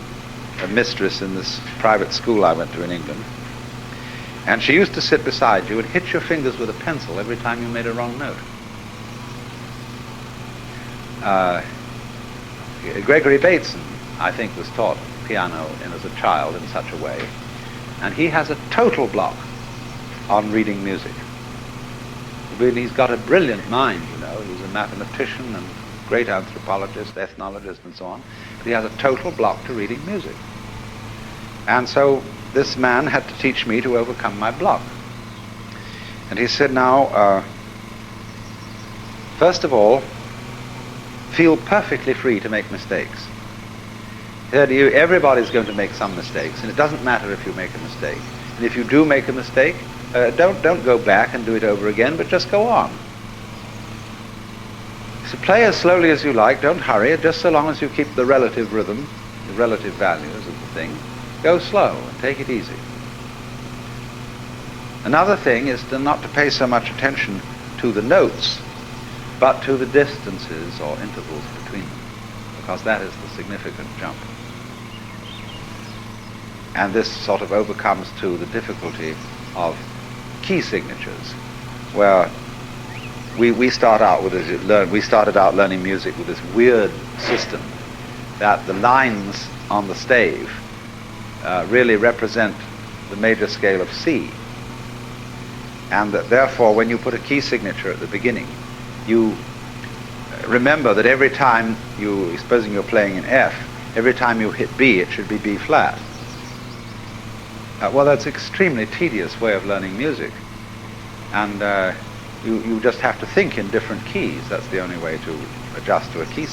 Speaker 1: a mistress in this private school I went to in England. And she used to sit beside you and hit your fingers with a pencil every time you made a wrong note. Gregory Bateson, I think, was taught piano as a child in such a way. And he has a total block on reading music. Really, he's got a brilliant mind, you know. He's a mathematician and great anthropologist, ethnologist, and so on. But he has a total block to reading music. And so this man had to teach me to overcome my block. And he said, now, first of all, feel perfectly free to make mistakes. He said, everybody's going to make some mistakes, and it doesn't matter if you make a mistake. And if you do make a mistake, don't go back and do it over again, but just go on. So play as slowly as you like, don't hurry, just so long as you keep the relative rhythm, the relative values of the thing. Go slow and take it easy. Another thing is not to pay so much attention to the notes, but to the distances or intervals between them, because that is the significant jump. And this sort of overcomes too the difficulty of key signatures, where we started out learning music with this weird system that the lines on the stave really represent the major scale of C, and that therefore when you put a key signature at the beginning, you remember that every time supposing you're playing in F, every time you hit B, it should be B flat. Well, that's an extremely tedious way of learning music, and you just have to think in different keys. That's the only way to adjust to a key.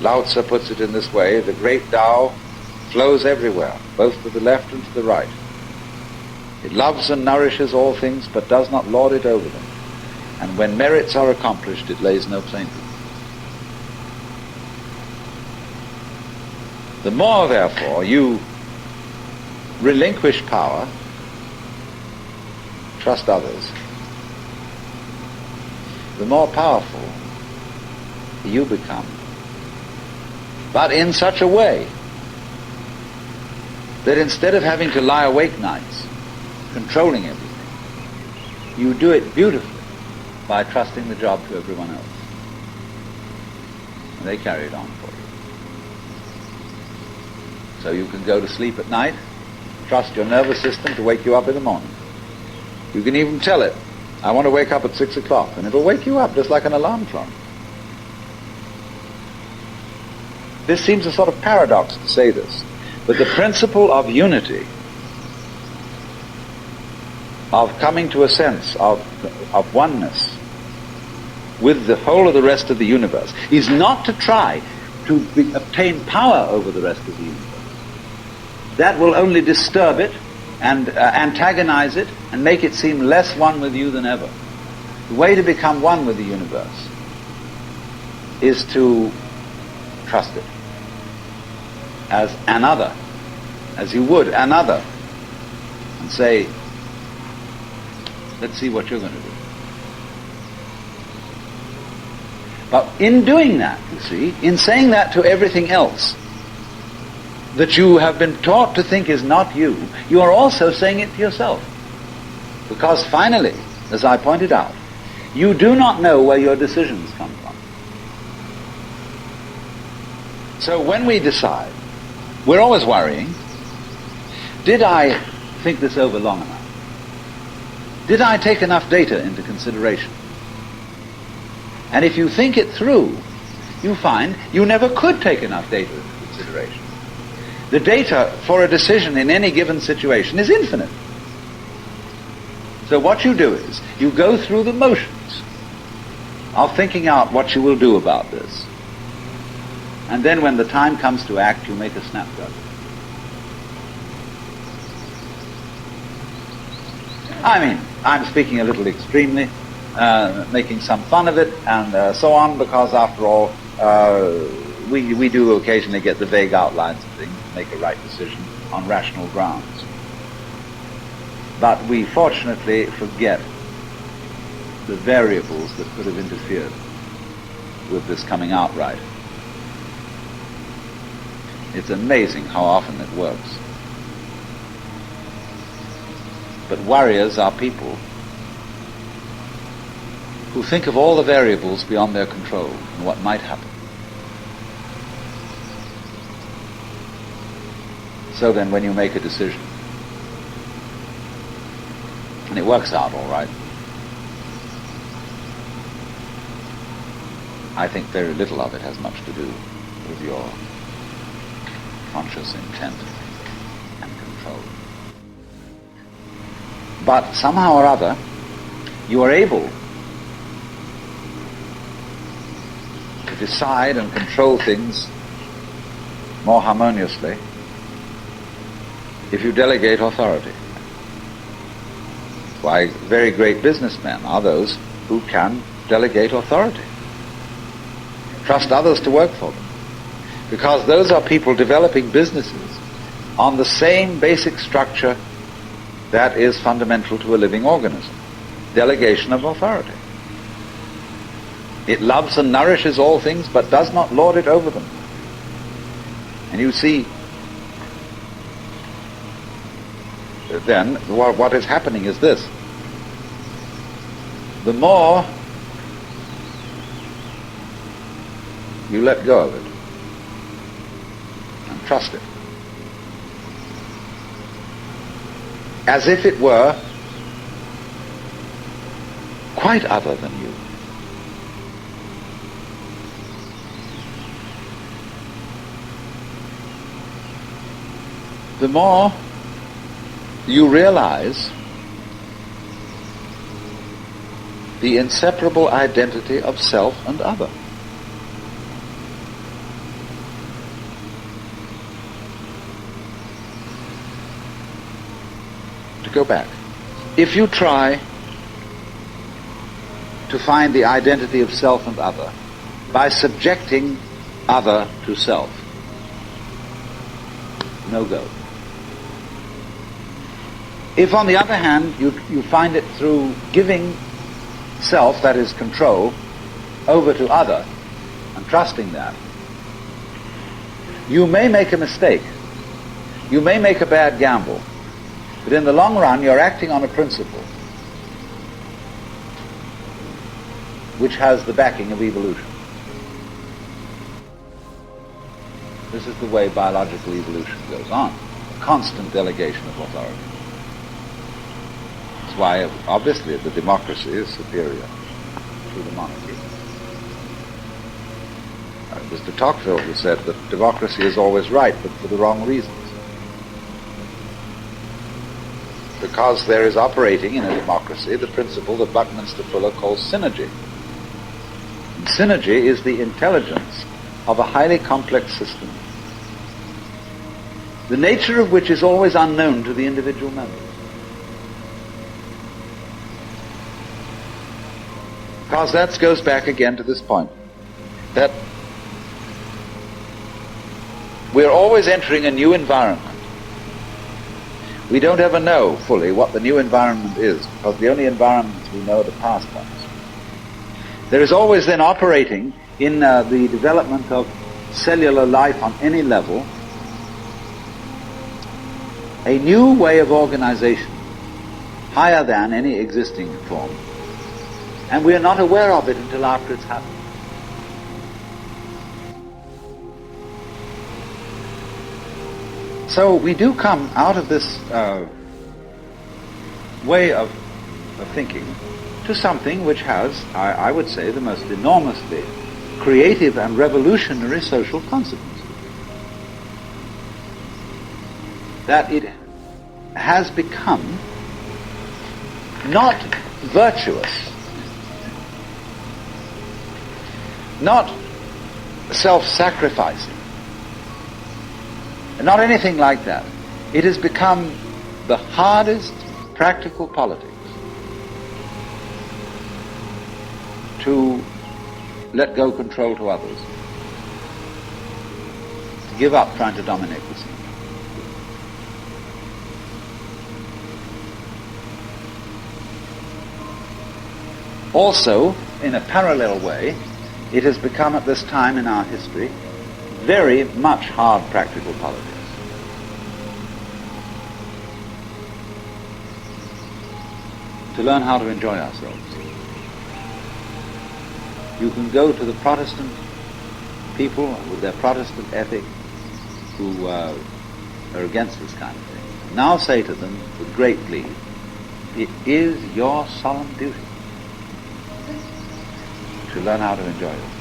Speaker 1: Lao Tzu puts it in this way: the great Tao flows everywhere, both to the left and to the right. It loves and nourishes all things, but does not lord it over them. And when merits are accomplished, it lays no claim to them. The more, therefore, you relinquish power, trust others, the more powerful you become. But in such a way that instead of having to lie awake nights controlling everything, you do it beautifully by trusting the job to everyone else. And they carry it on for you. So you can go to sleep at night, trust your nervous system to wake you up in the morning. You can even tell it, I want to wake up at 6 o'clock, and it'll wake you up just like an alarm clock. This seems a sort of paradox to say this, but the principle of unity, of coming to a sense of oneness with the whole of the rest of the universe, is not to try to obtain power over the rest of the universe. That will only disturb it and antagonize it and make it seem less one with you than ever. The way to become one with the universe is to trust it as another, as you would another, and say, let's see what you're going to do. But in doing that, you see, in saying that to everything else that you have been taught to think is not you, you are also saying it to yourself. Because finally, as I pointed out, you do not know where your decisions come from. So when we decide, we're always worrying, did I think this over long enough? Did I take enough data into consideration? And if you think it through, you find you never could take enough data into consideration. The data for a decision in any given situation is infinite. So what you do is, you go through the motions of thinking out what you will do about this. And then when the time comes to act, you make a snap judgment. I mean, I'm speaking a little extremely, making some fun of it and so on, because after all, we do occasionally get the vague outlines of things, make a right decision on rational grounds. But we fortunately forget the variables that could have interfered with this coming out right. It's amazing how often it works. But warriors are people who think of all the variables beyond their control and what might happen. So then when you make a decision, and it works out all right, I think very little of it has much to do with your conscious intent and control. But somehow or other, you are able to decide and control things more harmoniously if you delegate authority. Why, very great businessmen are those who can delegate authority. Trust others to work for them. Because those are people developing businesses on the same basic structure that is fundamental to a living organism. Delegation of authority. It loves and nourishes all things, but does not lord it over them. And you see, then what is happening is this. The more you let go of it and trust it, as if it were quite other than you, the more you realize the inseparable identity of self and other. To go back, if you try to find the identity of self and other by subjecting other to self, no go. If, on the other hand, you find it through giving self, that is control, over to other, and trusting that, you may make a mistake. You may make a bad gamble. But in the long run, you're acting on a principle which has the backing of evolution. This is the way biological evolution goes on. Constant delegation of authority. That's why, obviously, the democracy is superior to the monarchy. Mr. Tocqueville who said that democracy is always right, but for the wrong reasons. Because there is operating in a democracy the principle that Buckminster Fuller calls synergy. And synergy is the intelligence of a highly complex system, the nature of which is always unknown to the individual members. Because that goes back again to this point, that we're always entering a new environment. We don't ever know fully what the new environment is, because the only environments we know are the past ones. There is always then operating in the development of cellular life on any level a new way of organization, higher than any existing form. And we are not aware of it until after it's happened. So we do come out of this way of thinking to something which has, I would say, the most enormously creative and revolutionary social consequences. That it has become not virtuous, not self-sacrificing, not anything like that. It has become the hardest practical politics to let go control to others, to give up trying to dominate the scene. Also, in a parallel way, it has become at this time in our history very much hard practical politics. To learn how to enjoy ourselves. You can go to the Protestant people with their Protestant ethic who are against this kind of thing. Now say to them with great glee, it is your solemn duty to learn how to enjoy yourself.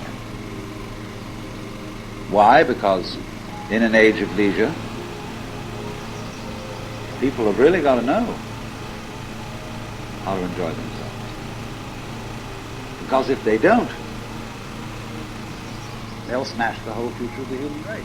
Speaker 1: Why? Because in an age of leisure, people have really got to know how to enjoy themselves. Because if they don't, they'll smash the whole future of the human race.